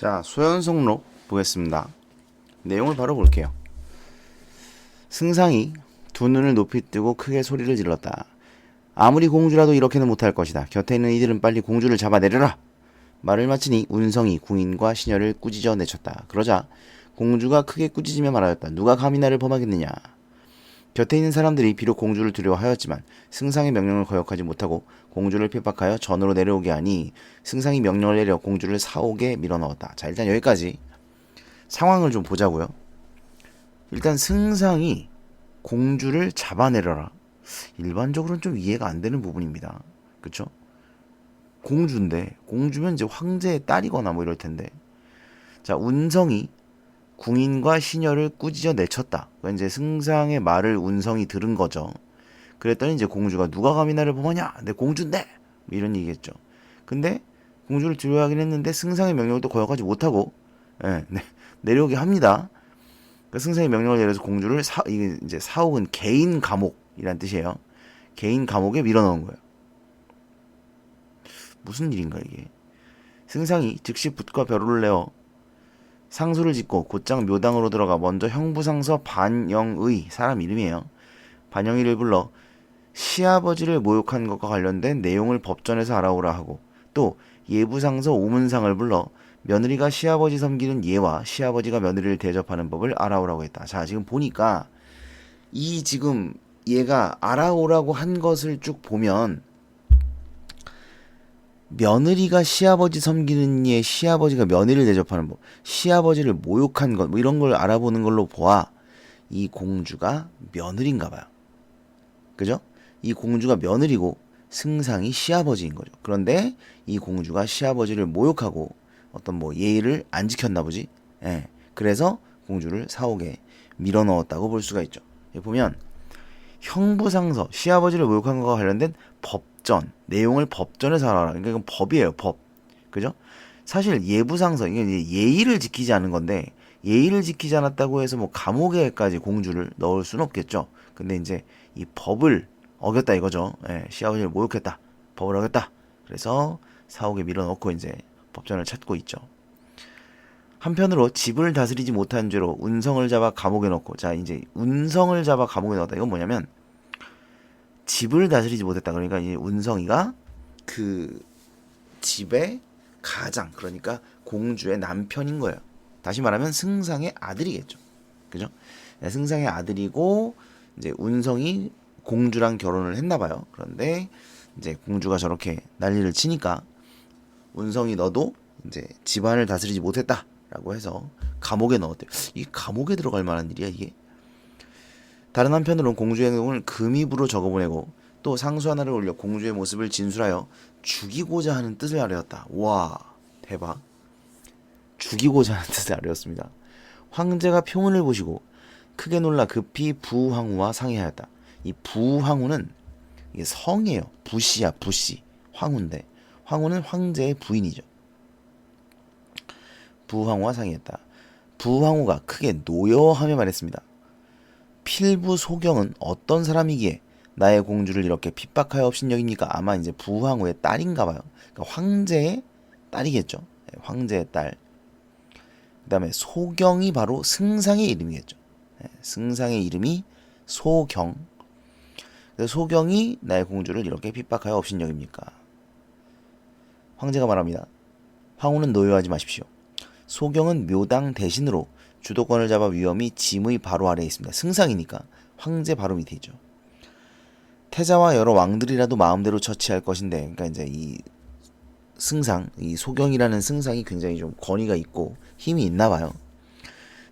자, 소연속록 보겠습니다. 내용을 바로 볼게요. 승상이 두 눈을 높이 뜨고 크게 소리를 질렀다. 아무리 공주라도 이렇게는 못할 것이다. 곁에 있는 이들은 빨리 공주를 잡아내려라. 말을 마치니 운성이 궁인과 시녀를 꾸짖어 내쳤다. 그러자 공주가 크게 꾸짖으며 말하였다. 누가 감히 나를 범하겠느냐. 곁에 있는 사람들이 비록 공주를 두려워하였지만 승상의 명령을 거역하지 못하고 공주를 핍박하여 전으로 내려오게 하니 승상이 명령을 내려 공주를 사옥에 밀어넣었다. 자, 일단 여기까지 상황을 좀 보자고요. 일단 승상이 공주를 잡아내려라. 일반적으로는 좀 이해가 안 되는 부분입니다. 그쵸? 공주인데, 공주면 이제 황제의 딸이거나 뭐 이럴 텐데. 자, 운성이 궁인과 시녀를 꾸짖어 내쳤다. 그러니까 이제 승상의 말을 운성이 들은 거죠. 그랬더니 이제 공주가 누가 감히 나를 범하냐? 내 공주인데! 이런 얘기겠죠. 근데 공주를 두려워하긴 했는데 승상의 명령을 또 거역하지 못하고 내려오게 합니다. 그러니까 승상의 명령을 내려서 공주를 이게 이제 사옥은 개인 감옥이란 뜻이에요. 개인 감옥에 밀어넣은 거예요. 무슨 일인가 이게? 승상이 즉시 붓과 벼루를 내어 상소를 짓고 곧장 묘당으로 들어가 먼저 형부상서 반영의, 사람 이름이에요, 반영의를 불러 시아버지를 모욕한 것과 관련된 내용을 법전에서 알아오라 하고, 또 예부상서 오문상을 불러 며느리가 시아버지 섬기는 예와 시아버지가 며느리를 대접하는 법을 알아오라고 했다. 자, 지금 보니까 이 지금 얘가 알아오라고 한 것을 쭉 보면 며느리가 시아버지 섬기는 예, 시아버지가 며느리를 대접하는 법, 시아버지를 모욕한 것, 뭐 이런 걸 알아보는 걸로 보아 이 공주가 며느리인가 봐요. 그죠? 이 공주가 며느리고 승상이 시아버지인 거죠. 그런데 이 공주가 시아버지를 모욕하고 어떤 뭐 예의를 안 지켰나 보지. 예. 그래서 공주를 사옥에 밀어넣었다고 볼 수가 있죠. 여기 보면 형부상서, 시아버지를 모욕한 것과 관련된 법전, 내용을 법전에서 알아라. 그러니까 이건 법이에요, 법. 그죠? 사실 예부상서, 이게 이제 예의를 지키지 않은 건데, 예의를 지키지 않았다고 해서 뭐 감옥에까지 공주를 넣을 수는 없겠죠. 근데 이제 이 법을 어겼다 이거죠. 예, 시아버지를 모욕했다. 법을 어겼다. 그래서 사옥에 밀어넣고 이제 법전을 찾고 있죠. 한편으로 집을 다스리지 못한 죄로 운성을 잡아 감옥에 넣고, 자, 이제 운성을 잡아 감옥에 넣었다. 이건 뭐냐면 집을 다스리지 못했다. 그러니까 이 운성이가 그 집의 가장, 그러니까 공주의 남편인 거예요. 다시 말하면 승상의 아들이겠죠. 그죠? 승상의 아들이고 이제 운성이 공주랑 결혼을 했나 봐요. 그런데 이제 공주가 저렇게 난리를 치니까 운성이 너도 이제 집안을 다스리지 못했다라고 해서 감옥에 넣었대요. 이 감옥에 들어갈 만한 일이야 이게? 다른 한편으로는 공주의 행동을 금입으로 적어보내고 또 상수 하나를 올려 공주의 모습을 진술하여 죽이고자 하는 뜻을 아뢰었다. 와, 대박. 죽이고자 하는 뜻을 아뢰었습니다. 황제가 표문을 보시고 크게 놀라 급히 부황후와 상의하였다. 이 부황후는 이게 성이에요. 부씨야, 부씨. 황후인데 황후는 황제의 부인이죠. 부황후와 상의했다. 부황후가 크게 노여하며 말했습니다. 필부 소경은 어떤 사람이기에 나의 공주를 이렇게 핍박하여 업신여깁니까? 아마 이제 부황후의 딸인가 봐요. 그러니까 황제의 딸이겠죠. 황제의 딸. 그 다음에 소경이 바로 승상의 이름이겠죠. 승상의 이름이 소경. 그래서 소경이 나의 공주를 이렇게 핍박하여 업신여깁니까? 황제가 말합니다. 황후는 노여하지 마십시오. 소경은 묘당 대신으로 주도권을 잡아 위엄이 짐의 바로 아래에 있습니다. 승상이니까 황제 바로 밑에 있죠. 태자와 여러 왕들이라도 마음대로 처치할 것인데, 그러니까 이제 이 승상, 이 소경이라는 승상이 굉장히 좀 권위가 있고 힘이 있나 봐요.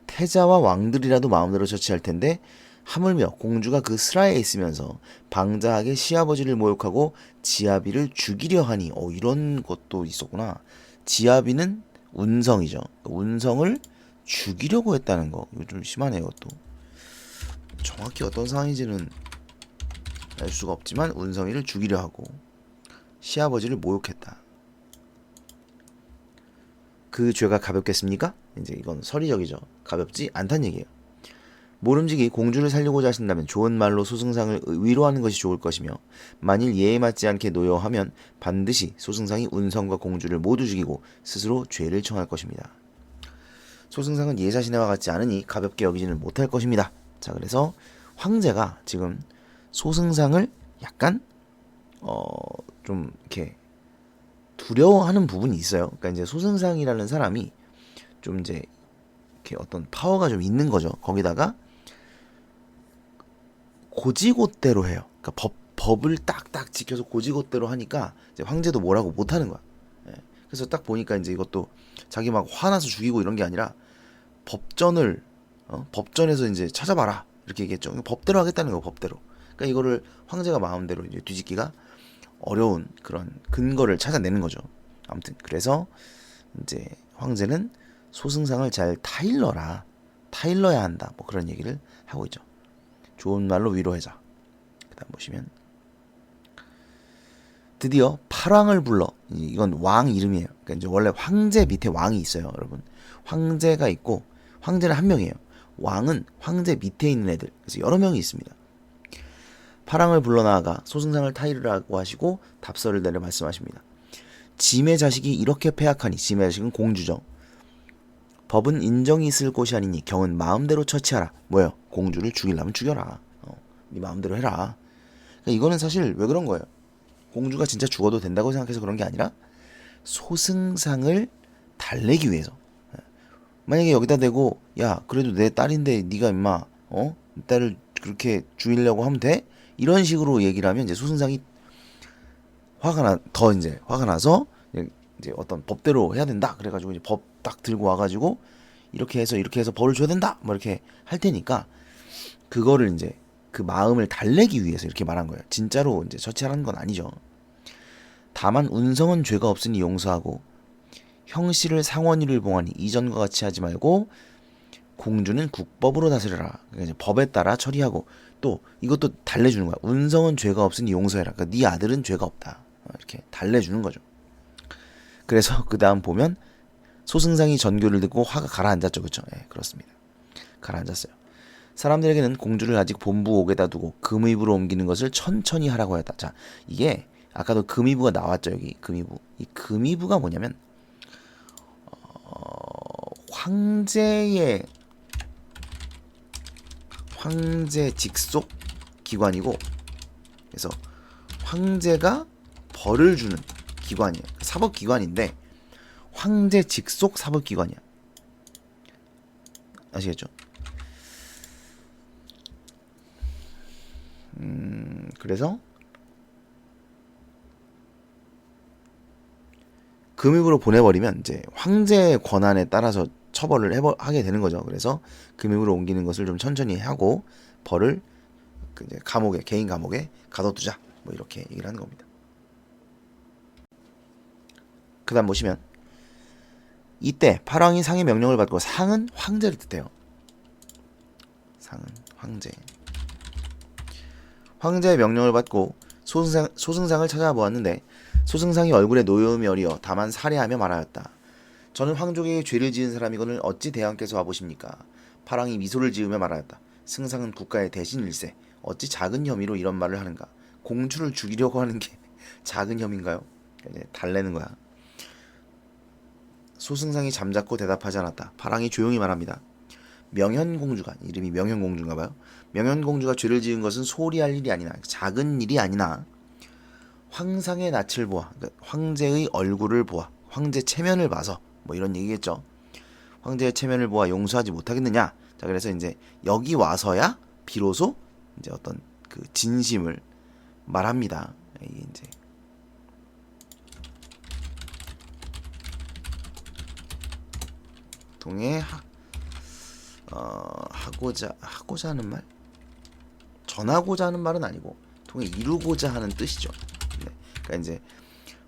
태자와 왕들이라도 마음대로 처치할 텐데 하물며 공주가 그 스라에 있으면서 방자하게 시아버지를 모욕하고 지아비를 죽이려 하니, 이런 것도 있었구나. 지아비는 운성이죠. 운성을 죽이려고 했다는 거, 이거 좀 심하네요. 또 정확히 어떤 상황인지는 알 수가 없지만 운성이를 죽이려 하고 시아버지를 모욕했다. 그 죄가 가볍겠습니까? 이제 이건 서리적이죠. 가볍지 않다는 얘기예요. 모름지기 공주를 살리고자 하신다면 좋은 말로 소승상을 위로하는 것이 좋을 것이며, 만일 예에 맞지 않게 노여하면 반드시 소승상이 운성과 공주를 모두 죽이고 스스로 죄를 청할 것입니다. 소승상은 예자신해와 같지 않으니 가볍게 여기지는 못할 것입니다. 자, 그래서 황제가 지금 소승상을 약간 좀 이렇게 두려워하는 부분이 있어요. 그러니까 이제 소승상이라는 사람이 좀 이제 이렇게 어떤 파워가 좀 있는 거죠. 거기다가 고지곳대로 해요. 그러니까 법을 딱딱 지켜서 고지곳대로 하니까 이제 황제도 뭐라고 못하는 거야. 예. 그래서 딱 보니까 이제 이것도 자기 막 화나서 죽이고 이런 게 아니라 법전에서 이제 찾아봐라 이렇게 얘기했죠. 법대로 하겠다는 거 법대로. 그러니까 이거를 황제가 마음대로 이제 뒤집기가 어려운 그런 근거를 찾아내는 거죠. 아무튼 그래서 이제 황제는 소승상을 잘 타일러야 한다. 뭐 그런 얘기를 하고 있죠. 좋은 말로 위로해자. 그다음 보시면 드디어 팔왕을 불러. 이건 왕 이름이에요. 그러니까 이제 원래 황제 밑에 왕이 있어요, 여러분. 황제가 있고 황제는 한 명이에요. 왕은 황제 밑에 있는 애들. 그래서 여러 명이 있습니다. 팔왕을 불러 나아가 소승상을 타이르라고 하시고 답서를 내려 말씀하십니다. 짐의 자식이 이렇게 패악하니, 짐의 자식은 공주죠. 법은 인정이 있을 곳이 아니니 경은 마음대로 처치하라. 뭐예요? 공주를 죽이려면 죽여라. 네 마음대로 해라. 그러니까 이거는 사실 왜 그런 거예요? 공주가 진짜 죽어도 된다고 생각해서 그런 게 아니라 소승상을 달래기 위해서. 만약에 여기다 대고 야 그래도 내 딸인데 네가 임마 내 딸을 그렇게 죽이려고 하면 돼? 이런 식으로 얘기를 하면 이제 소승상이 더 이제 화가 나서 이제 어떤 법대로 해야 된다. 그래가지고 이제 법 딱 들고 와가지고 이렇게 해서 벌을 줘야 된다. 뭐 이렇게 할 테니까 그거를 이제 그 마음을 달래기 위해서 이렇게 말한 거예요. 진짜로 이제 처치하라는 건 아니죠. 다만 운성은 죄가 없으니 용서하고 형씨를 상원이를 봉하니 이전과 같이 하지 말고 공주는 국법으로 다스려라. 그러니까 이제 법에 따라 처리하고 또 이것도 달래주는 거야. 운성은 죄가 없으니 용서해라. 그러니까 네 아들은 죄가 없다. 이렇게 달래주는 거죠. 그래서 그 다음 보면 소승상이 전교를 듣고 화가 가라앉았죠. 그렇죠? 예, 그렇습니다. 가라앉았어요. 사람들에게는 공주를 아직 본부옥에다 두고 금의부로 옮기는 것을 천천히 하라고 했다. 자, 이게 아까도 금의부가 나왔죠. 여기 금의부. 이 금의부가 뭐냐면 황제 직속 기관이고, 그래서 황제가 벌을 주는 기관이에요. 사법기관인데 황제 직속 사법기관이야. 아시겠죠? 그래서 금입으로 보내버리면 이제 황제의 권한에 따라서 처벌을 하게 되는 거죠. 그래서 금입으로 옮기는 것을 좀 천천히 하고 벌을 이제 개인 감옥에 가둬두자. 뭐 이렇게 얘기를 하는 겁니다. 그 다음 보시면 이때 팔왕이 상의 명령을 받고, 상은 황제를 뜻해요. 상은 황제. 황제의 명령을 받고 소승상을 찾아보았는데 소승상이 얼굴에 노여움이 어리어 다만 살해하며 말하였다. 저는 황족에게 죄를 지은 사람이거늘 어찌 대왕께서 와보십니까? 팔왕이 미소를 지으며 말하였다. 승상은 국가의 대신일세. 어찌 작은 혐의로 이런 말을 하는가? 공주를 죽이려고 하는 게 작은 혐의인가요? 이제 달래는 거야. 소승상이 잠자코 대답하지 않았다. 팔왕이 조용히 말합니다. 명현공주가, 이름이 명현공주인가봐요. 명현공주가 죄를 지은 것은 소홀히 할 일이 아니나, 작은 일이 아니나 황상의 낯을 보아, 그러니까 황제의 얼굴을 보아, 황제 체면을 봐서 뭐 이런 얘기겠죠. 황제의 체면을 보아 용서하지 못하겠느냐. 자, 그래서 이제 여기 와서야 비로소 이제 어떤 그 진심을 말합니다. 이게 이제 동해 하고자 하는 말, 전하고자 하는 말은 아니고 통해 이루고자 하는 뜻이죠. 네. 그러니까 이제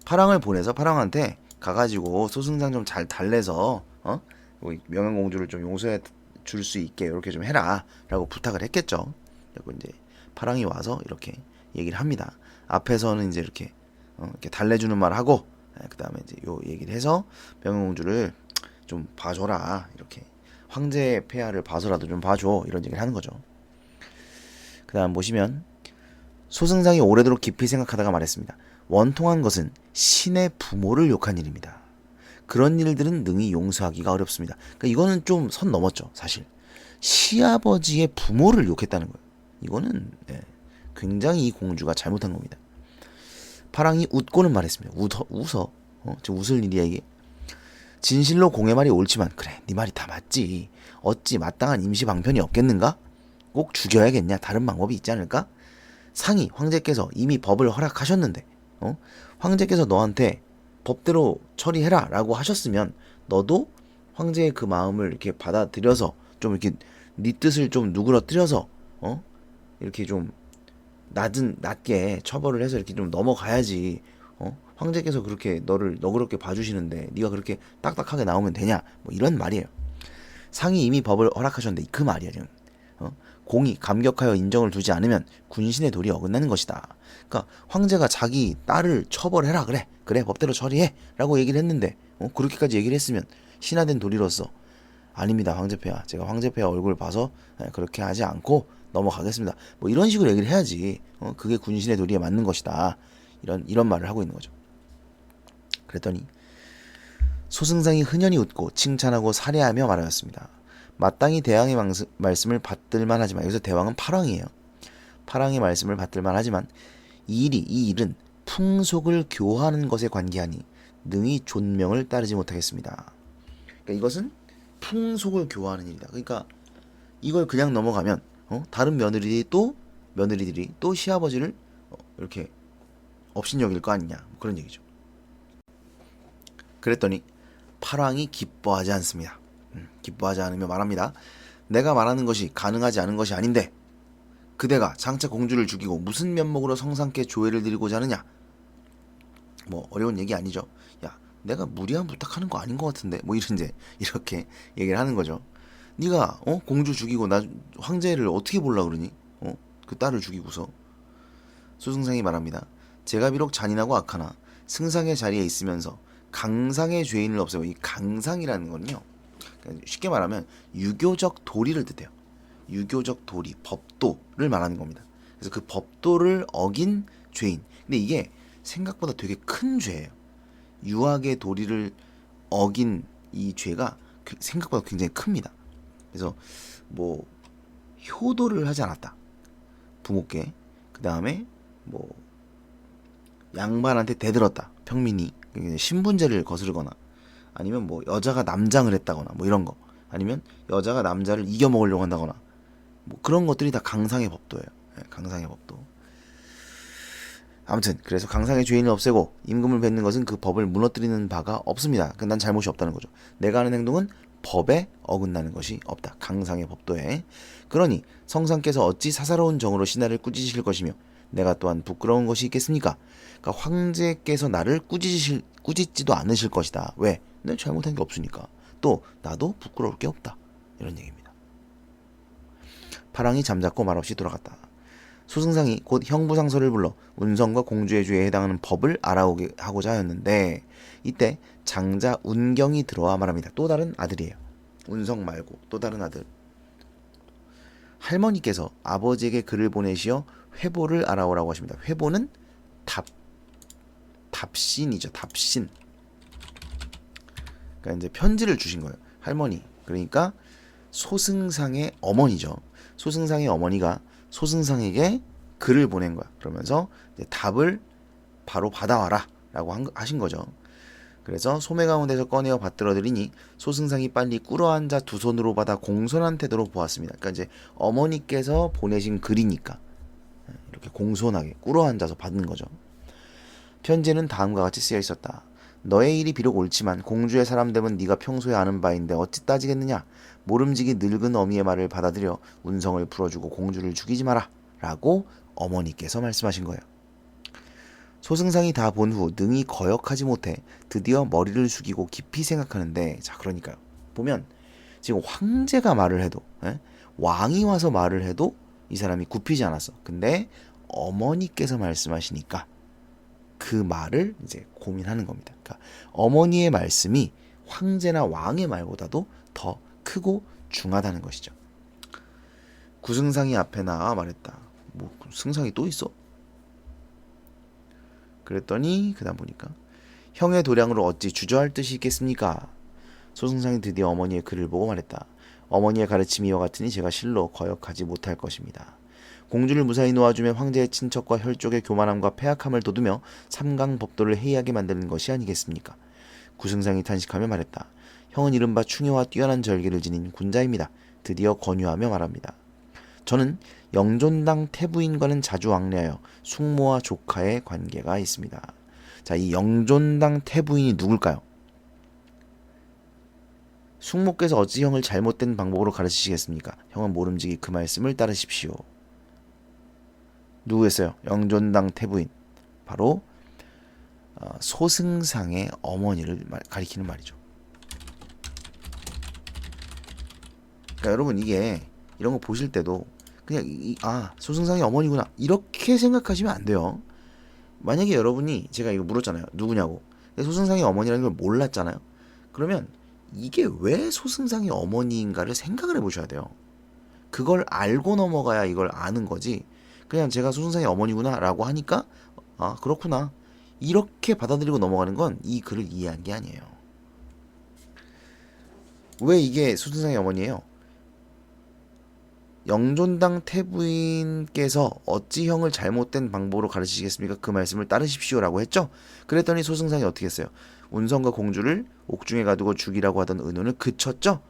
팔왕을 보내서 팔왕한테 가가지고 소승상 좀 잘 달래서 명현공주를 좀 용서해 줄 수 있게 이렇게 좀 해라라고 부탁을 했겠죠. 그리고 이제 팔왕이 와서 이렇게 얘기를 합니다. 앞에서는 이제 이렇게 달래주는 말 하고, 그 다음에 이제 요 얘기를 해서 명현공주를 좀 봐줘라, 이렇게 황제의 폐하를 봐서라도 좀 봐줘, 이런 얘기를 하는 거죠. 그 다음 보시면 소승상이 오래도록 깊이 생각하다가 말했습니다. 원통한 것은 신의 부모를 욕한 일입니다. 그런 일들은 능히 용서하기가 어렵습니다. 그러니까 이거는 좀 선 넘었죠, 사실. 시아버지의 부모를 욕했다는 거예요. 이거는 굉장히 이 공주가 잘못한 겁니다. 파랑이 웃고는 말했습니다. 웃어. 저 웃을 일이야 이게. 진실로 공의 말이 옳지만 그래 네 말이 다 맞지. 어찌 마땅한 임시 방편이 없겠는가? 꼭 죽여야겠냐? 다른 방법이 있지 않을까? 상이 황제께서 이미 법을 허락하셨는데 황제께서 너한테 법대로 처리해라 라고 하셨으면 너도 황제의 그 마음을 이렇게 받아들여서 좀 이렇게 네 뜻을 좀 누그러뜨려서 이렇게 좀 낮게 처벌을 해서 이렇게 좀 넘어가야지. 황제께서 그렇게 너를 너그럽게 봐주시는데 네가 그렇게 딱딱하게 나오면 되냐? 뭐 이런 말이에요. 상이 이미 법을 허락하셨는데 그 말이야 지금. 공이 감격하여 인정을 두지 않으면 군신의 도리 어긋나는 것이다. 그러니까 황제가 자기 딸을 처벌해라 그래 법대로 처리해 라고 얘기를 했는데 그렇게까지 얘기를 했으면 신하된 도리로서 아닙니다 황제폐하, 제가 황제폐하 얼굴을 봐서 그렇게 하지 않고 넘어가겠습니다, 뭐 이런 식으로 얘기를 해야지. 그게 군신의 도리에 맞는 것이다, 이런 말을 하고 있는 거죠. 그랬더니 소승상이 흔연히 웃고 칭찬하고 살해하며 말하였습니다. 마땅히 대왕의 말씀을 받들만 하지만, 여기서 대왕은 파랑이에요. 파랑의 말씀을 받들만 하지만 이 일은 풍속을 교화하는 것에 관계하니 능히 존명을 따르지 못하겠습니다. 그러니까 이것은 풍속을 교화하는 일이다. 그러니까 이걸 그냥 넘어가면 다른 며느리들이 또 시아버지를 이렇게 업신여길 거 아니냐, 그런 얘기죠. 그랬더니 파랑이 기뻐하지 않습니다. 기뻐하지 않으며 말합니다. 내가 말하는 것이 가능하지 않은 것이 아닌데 그대가 장차 공주를 죽이고 무슨 면목으로 성상께 조회를 드리고자 하느냐. 뭐 어려운 얘기 아니죠. 야, 내가 무리한 부탁하는 거 아닌 것 같은데 뭐 이렇게 얘기를 하는 거죠. 네가 공주 죽이고 나 황제를 어떻게 보려고 그러니? 그 딸을 죽이고서. 수승상이 말합니다. 제가 비록 잔인하고 악하나 승상의 자리에 있으면서 강상의 죄인을 없애고, 이 강상이라는 건요, 쉽게 말하면 유교적 도리를 뜻해요. 유교적 도리, 법도를 말하는 겁니다. 그래서 그 법도를 어긴 죄인. 근데 이게 생각보다 되게 큰 죄예요. 유학의 도리를 어긴 이 죄가 생각보다 굉장히 큽니다. 그래서 뭐 효도를 하지 않았다, 부모께. 그 다음에 뭐 양반한테 대들었다, 평민이 신분제를 거스르거나, 아니면 뭐 여자가 남장을 했다거나 뭐 이런 거, 아니면 여자가 남자를 이겨 먹으려고 한다거나, 뭐 그런 것들이 다 강상의 법도예요. 강상의 법도. 아무튼 그래서 강상의 죄인을 없애고 임금을 뱉는 것은 그 법을 무너뜨리는 바가 없습니다. 난 잘못이 없다는 거죠. 내가 하는 행동은 법에 어긋나는 것이 없다, 강상의 법도에. 그러니 성상께서 어찌 사사로운 정으로 신하를 꾸짖으실 것이며 내가 또한 부끄러운 것이 있겠습니까? 그러니까 황제께서 나를 꾸짖지도 않으실 것이다. 왜? 내가 잘못한 게 없으니까. 또 나도 부끄러울 게 없다, 이런 얘기입니다. 파랑이 잠자코 말없이 돌아갔다. 수승상이 곧 형부상서를 불러 운성과 공주의 죄에 해당하는 법을 알아오게 하고자 하였는데 이때 장자 운경이 들어와 말합니다. 또 다른 아들이에요. 운성 말고 또 다른 아들. 할머니께서 아버지에게 글을 보내시어 회보를 알아오라고 하십니다. 회보는 답신이죠. 답신. 그러니까 이제 편지를 주신 거예요. 할머니. 그러니까 소승상의 어머니죠. 소승상의 어머니가 소승상에게 글을 보낸 거야. 그러면서 이제 답을 바로 받아와라 라고 하신 거죠. 그래서 소매 가운데서 꺼내어 받들어드리니 소승상이 빨리 꿇어앉아 두 손으로 받아 공손한 태도로 보았습니다. 그러니까 이제 어머니께서 보내신 글이니까 이렇게 공손하게 꿇어앉아서 받는 거죠. 편지는 다음과 같이 쓰여 있었다. 너의 일이 비록 옳지만 공주의 사람됨은 네가 평소에 아는 바인데 어찌 따지겠느냐. 모름지기 늙은 어미의 말을 받아들여 운성을 풀어주고 공주를 죽이지 마라 라고 어머니께서 말씀하신 거예요. 소승상이 다 본 후 능히 거역하지 못해 드디어 머리를 숙이고 깊이 생각하는데, 자 그러니까요, 보면 지금 황제가 말을 해도 왕이 와서 말을 해도 이 사람이 굽히지 않았어. 근데 어머니께서 말씀하시니까 그 말을 이제 고민하는 겁니다. 그러니까 어머니의 말씀이 황제나 왕의 말보다도 더 크고 중하다는 것이죠. 구승상이 앞에 나와 말했다. 뭐 승상이 또 있어? 그랬더니 그 다음 보니까 형의 도량으로 어찌 주저할 뜻이 있겠습니까? 소승상이 드디어 어머니의 글을 보고 말했다. 어머니의 가르침이 이와 같으니 제가 실로 거역하지 못할 것입니다. 공주를 무사히 놓아주면 황제의 친척과 혈족의 교만함과 패악함을 돋우며 삼강법도를 해이하게 만드는 것이 아니겠습니까? 구승상이 탄식하며 말했다. 형은 이른바 충효와 뛰어난 절개를 지닌 군자입니다. 드디어 권유하며 말합니다. 저는 영존당 태부인과는 자주 왕래하여 숙모와 조카의 관계가 있습니다. 자, 이 영존당 태부인이 누굴까요? 숙모께서 어찌 형을 잘못된 방법으로 가르치시겠습니까? 형은 모름지기 그 말씀을 따르십시오. 누구였어요? 영존당 태부인. 바로 소승상의 어머니를 가리키는 말이죠. 그러니까 여러분 이게 이런 거 보실 때도 그냥 소승상의 어머니구나 이렇게 생각하시면 안 돼요. 만약에 여러분이 제가 이거 물었잖아요. 누구냐고. 소승상의 어머니라는 걸 몰랐잖아요. 그러면 이게 왜 소승상의 어머니인가를 생각을 해보셔야 돼요. 그걸 알고 넘어가야 이걸 아는 거지. 그냥 제가 소승상의 어머니구나 라고 하니까 그렇구나 이렇게 받아들이고 넘어가는 건 이 글을 이해한 게 아니에요. 왜 이게 소승상의 어머니예요? 영존당 태부인께서 어찌 형을 잘못된 방법으로 가르치시겠습니까? 그 말씀을 따르십시오 라고 했죠. 그랬더니 소승상이 어떻게 했어요? 운성과 공주를 옥중에 가두고 죽이라고 하던 의논을 그쳤죠.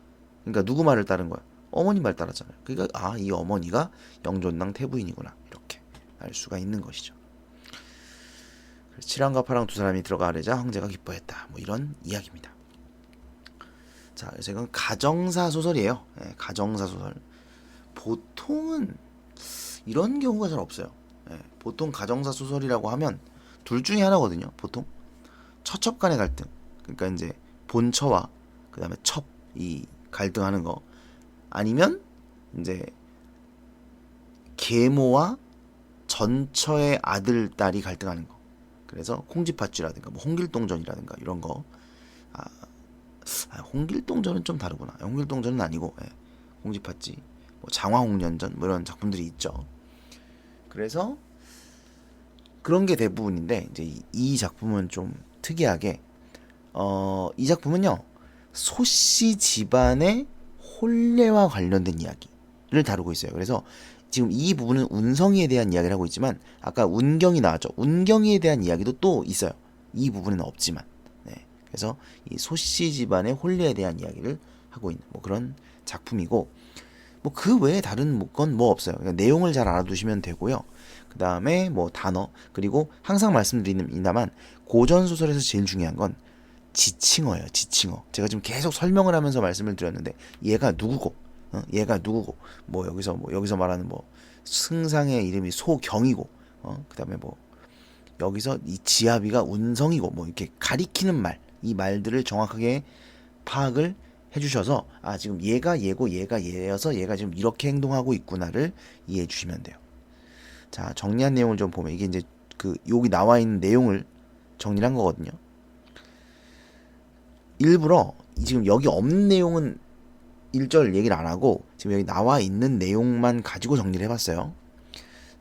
그러니까 누구 말을 따른 거야? 어머니 말 따랐잖아요. 그러니까 이 어머니가 영존당 태부인이구나 이렇게 알 수가 있는 것이죠. 칠왕과 팔왕 두 사람이 들어가 아뢰자 황제가 기뻐했다. 뭐 이런 이야기입니다. 자, 그래서 이건 가정사 소설이에요. 네, 가정사 소설. 보통은 이런 경우가 잘 없어요. 네, 보통 가정사 소설이라고 하면 둘 중에 하나거든요. 보통 처첩 간의 갈등. 그러니까 이제 본처와 그 다음에 첩이 갈등하는 거. 아니면 이제 계모와 전처의 아들, 딸이 갈등하는 거. 그래서 홍지팥쥐라든가 뭐 홍길동전이라든가 이런 거. 홍길동전은 좀 다르구나. 홍길동전은 아니고 홍지팥쥐, 뭐 장화홍련전 뭐 이런 작품들이 있죠. 그래서 그런 게 대부분인데 이제 이 작품은 좀 특이하게 이 작품은요 소씨 집안의 혼례와 관련된 이야기를 다루고 있어요. 그래서 지금 이 부분은 운성이에 대한 이야기를 하고 있지만 아까 운경이 나왔죠. 운경이에 대한 이야기도 또 있어요. 이 부분에는 없지만. 네. 그래서 이 소씨 집안의 혼례에 대한 이야기를 하고 있는 뭐 그런 작품이고 뭐 그 외에 다른 건 뭐 없어요. 그러니까 내용을 잘 알아두시면 되고요. 그 다음에 뭐 단어 그리고 항상 말씀드립니다만 고전 소설에서 제일 중요한 건 지칭어예요. 지칭어. 제가 지금 계속 설명을 하면서 말씀을 드렸는데 얘가 누구고, 얘가 누구고, 뭐 여기서 말하는 뭐 승상의 이름이 소경이고, 그다음에 뭐 여기서 이 지아비가 운성이고, 뭐 이렇게 가리키는 말, 이 말들을 정확하게 파악을 해주셔서 지금 얘가 얘고 얘가 얘여서 얘가 지금 이렇게 행동하고 있구나를 이해해 주시면 돼요. 자, 정리한 내용을 좀 보면 이게 이제 여기 나와 있는 내용을 정리를 한 거거든요. 일부러 지금 여기 없는 내용은 1절 얘기를 안 하고 지금 여기 나와 있는 내용만 가지고 정리를 해봤어요.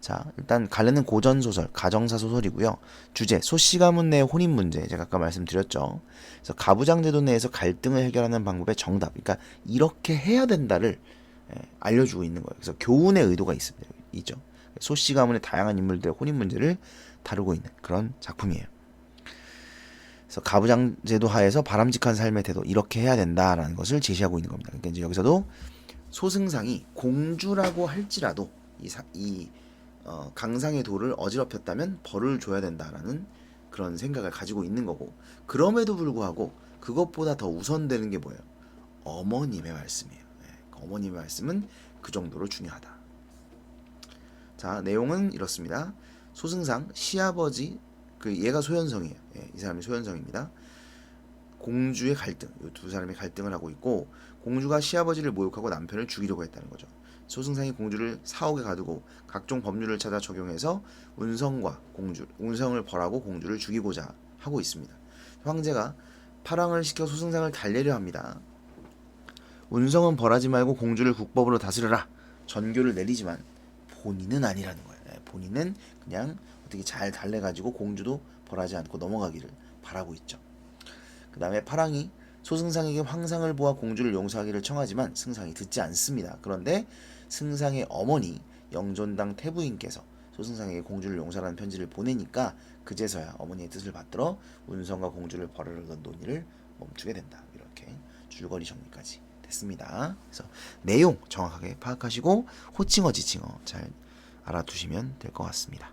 자, 일단 갈래는 고전소설, 가정사 소설이고요. 주제, 소씨 가문 내 혼인 문제, 제가 아까 말씀드렸죠. 그래서 가부장제도 내에서 갈등을 해결하는 방법의 정답, 그러니까 이렇게 해야 된다를 알려주고 있는 거예요. 그래서 교훈의 의도가 있죠. 소씨 가문의 다양한 인물들의 혼인 문제를 다루고 있는 그런 작품이에요. 그래서 가부장제도 하에서 바람직한 삶의 태도 이렇게 해야 된다라는 것을 제시하고 있는 겁니다. 그러니까 이제 여기서도 소승상이 공주라고 할지라도 강상의 도를 어지럽혔다면 벌을 줘야 된다라는 그런 생각을 가지고 있는 거고 그럼에도 불구하고 그것보다 더 우선되는 게 뭐예요? 어머님의 말씀이에요. 어머님의 말씀은 그 정도로 중요하다. 자, 내용은 이렇습니다. 소승상 시아버지 얘가 소현성이에요. 이 사람이 소현성입니다. 공주의 갈등, 이 두 사람이 갈등을 하고 있고 공주가 시아버지를 모욕하고 남편을 죽이려고 했다는 거죠. 소승상이 공주를 사옥에 가두고 각종 법률을 찾아 적용해서 운성을 벌하고 공주를 죽이고자 하고 있습니다. 황제가 파랑을 시켜 소승상을 달래려 합니다. 운성은 벌하지 말고 공주를 국법으로 다스려라. 전교를 내리지만 본인은 아니라는 거예요. 본인은 그냥 어떻게 잘 달래가지고 공주도 벌하지 않고 넘어가기를 바라고 있죠. 그 다음에 파랑이 소승상에게 황상을 보아 공주를 용서하기를 청하지만 승상이 듣지 않습니다. 그런데 승상의 어머니 영존당 태부인께서 소승상에게 공주를 용서하라는 편지를 보내니까 그제서야 어머니의 뜻을 받들어 운성과 공주를 벌하려던 논의를 멈추게 된다. 이렇게 줄거리 정리까지 됐습니다. 그래서 내용 정확하게 파악하시고 호칭어 지칭어 잘 알아두시면 될 것 같습니다.